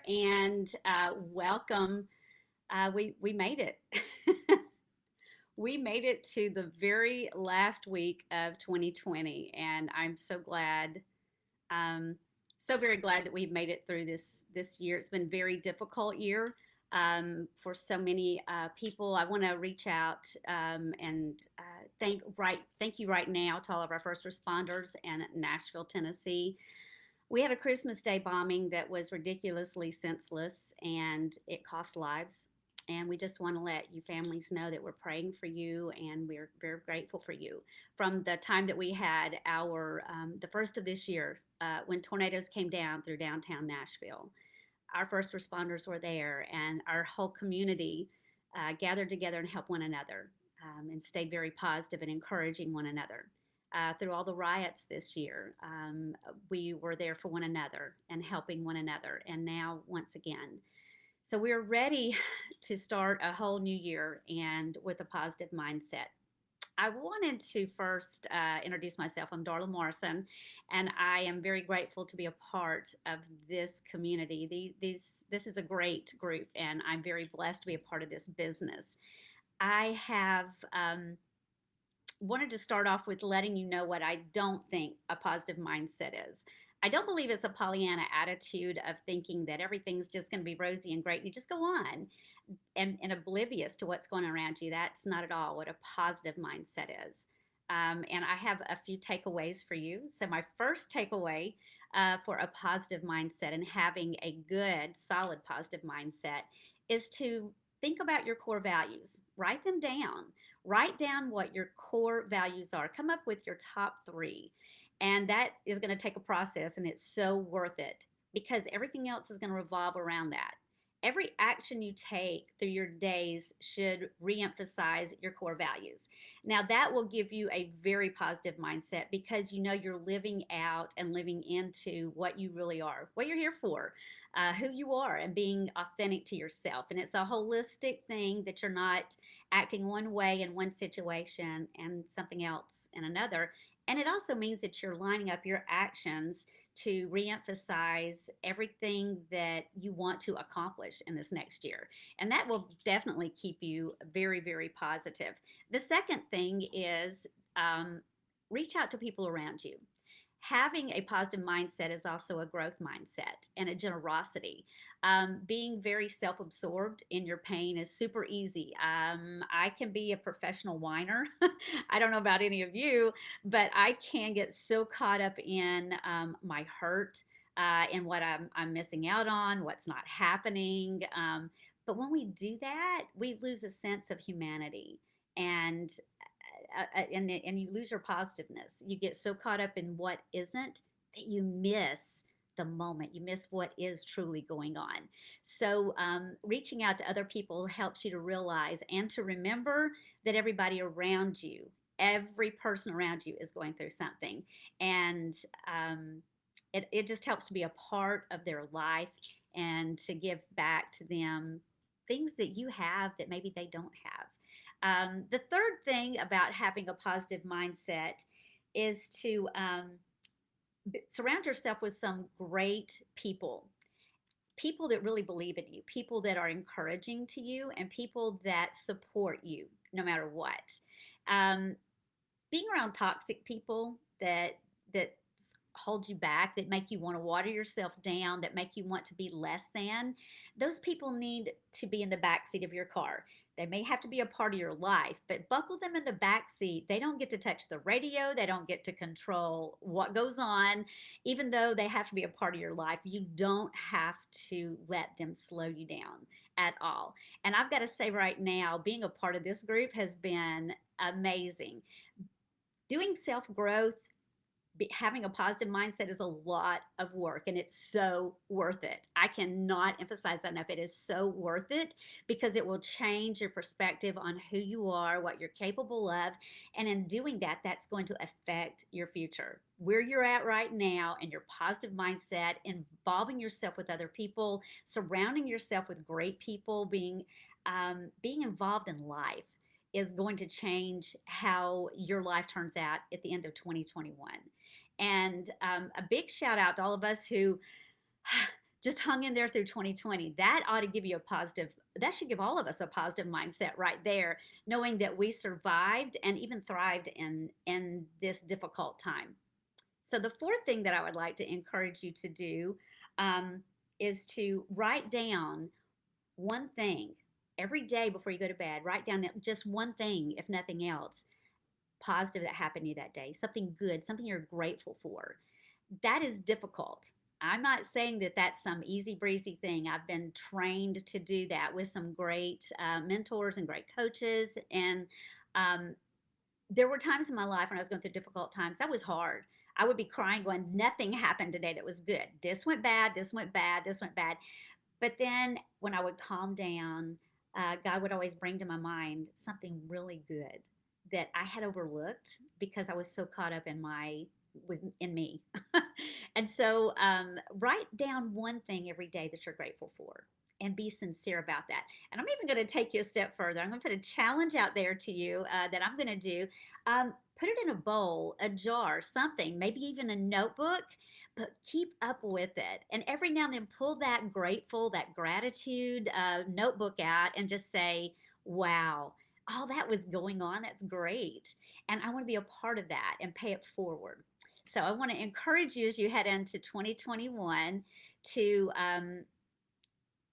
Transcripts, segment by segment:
and welcome. We made it. We made it to the very last week of 2020, and I'm so glad, um, so very glad that we've made it through this year. It's been a very difficult year for so many people. I want to reach out and thank you right now to all of our first responders in Nashville, Tennessee. We had a Christmas Day bombing that was ridiculously senseless and it cost lives. And we just want to let you families know that we're praying for you and we're very grateful for you. From the time that we had the first of this year, when tornadoes came down through downtown Nashville, our first responders were there and our whole community gathered together and helped one another and stayed very positive and encouraging one another through all the riots this year. We were there for one another and helping one another. And now, once again, so we're ready to start a whole new year and with a positive mindset. I wanted to first introduce myself. I'm Darla Morrison, and I am very grateful to be a part of this community. This is a great group, and I'm very blessed to be a part of this business. I have wanted to start off with letting you know what I don't think a positive mindset is. I don't believe it's a Pollyanna attitude of thinking that everything's just going to be rosy and great. And you just go on and oblivious to what's going on around you. That's not at all what a positive mindset is. And I have a few takeaways for you. So, my first takeaway for a positive mindset and having a good, solid positive mindset is to think about your core values, write them down. Write down what your core values are. Come up with your top three. And that is going to take a process, and it's so worth it because everything else is going to revolve around that. Every action you take through your days should reemphasize your core values. Now, that will give you a very positive mindset because you know you're living out and living into what you really are, what you're here for, who you are, and being authentic to yourself. And it's a holistic thing that you're not acting one way in one situation and something else in another. And it also means that you're lining up your actions to reemphasize everything that you want to accomplish in this next year. And that will definitely keep you very, very positive. The second thing is reach out to people around you. Having a positive mindset is also a growth mindset and a generosity. Being very self absorbed in your pain is super easy. I can be a professional whiner. I don't know about any of you, but I can get so caught up in my hurt and what I'm missing out on, what's not happening. But when we do that, we lose a sense of humanity. And you lose your positiveness. You get so caught up in what isn't that you miss the moment. You miss what is truly going on. So, reaching out to other people helps you to realize and to remember that everybody around you, every person around you, is going through something, and it just helps to be a part of their life and to give back to them things that you have that maybe they don't have. The third thing about having a positive mindset is to surround yourself with some great people, people that really believe in you, people that are encouraging to you, and people that support you no matter what. Um, Being around toxic people that hold you back, that make you want to water yourself down, that make you want to be less than, those people need to be in the back seat of your car. They may have to be a part of your life, but buckle them in the back seat. They don't get to touch the radio. They don't get to control what goes on. Even though they have to be a part of your life, you don't have to let them slow you down at all. And I've got to say right now, being a part of this group has been amazing. Doing self growth, having a positive mindset is a lot of work and it's so worth it. I cannot emphasize that enough. It is so worth it because it will change your perspective on who you are, what you're capable of. And in doing that, that's going to affect your future. Where you're at right now and your positive mindset, involving yourself with other people, surrounding yourself with great people, being involved in life is going to change how your life turns out at the end of 2021. And a big shout out to all of us who just hung in there through 2020. That ought to give you a positive, that should give all of us a positive mindset right there, knowing that we survived and even thrived in this difficult time. So the fourth thing that I would like to encourage you to do um, is to write down one thing every day before you go to bed. Write down just one thing, if nothing else, positive that happened to you that day, something good, something you're grateful for. That is difficult. I'm not saying that that's some easy breezy thing. I've been trained to do that with some great mentors and great coaches. And um, there were times in my life when I was going through difficult times, that was hard. I would be crying, going, nothing happened today that was good. This went bad, this went bad, this went bad. But then when I would calm down, God would always bring to my mind something really good that I had overlooked because I was so caught up in me. And so write down one thing every day that you're grateful for and be sincere about that. And I'm even going to take you a step further. I'm going to put a challenge out there to you that I'm going to do. Put it in a bowl, a jar, something, maybe even a notebook, but keep up with it. And every now and then pull that that gratitude notebook out and just say, wow, all that was going on. That's great. And I want to be a part of that and pay it forward. So I want to encourage you as you head into 2021 to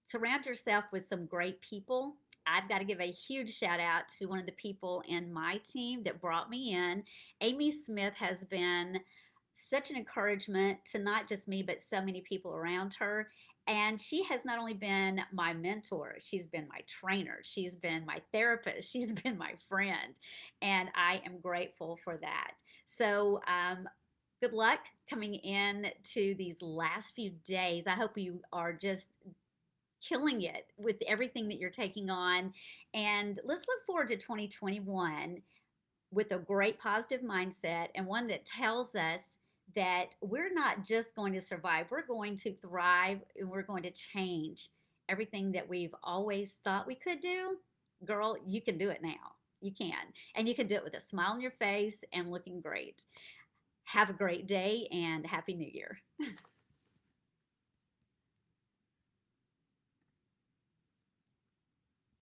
surround yourself with some great people. I've got to give a huge shout out to one of the people in my team that brought me in. Amy Smith has been such an encouragement to not just me, but so many people around her. And she has not only been my mentor, she's been my trainer, she's been my therapist, she's been my friend. And I am grateful for that. So, good luck coming in to these last few days. I hope you are just killing it with everything that you're taking on. And let's look forward to 2021 with a great positive mindset and one that tells us that we're not just going to survive, we're going to thrive and we're going to change everything that we've always thought we could do. Girl, you can do it now. You can. And you can do it with a smile on your face and looking great. Have a great day and Happy New Year.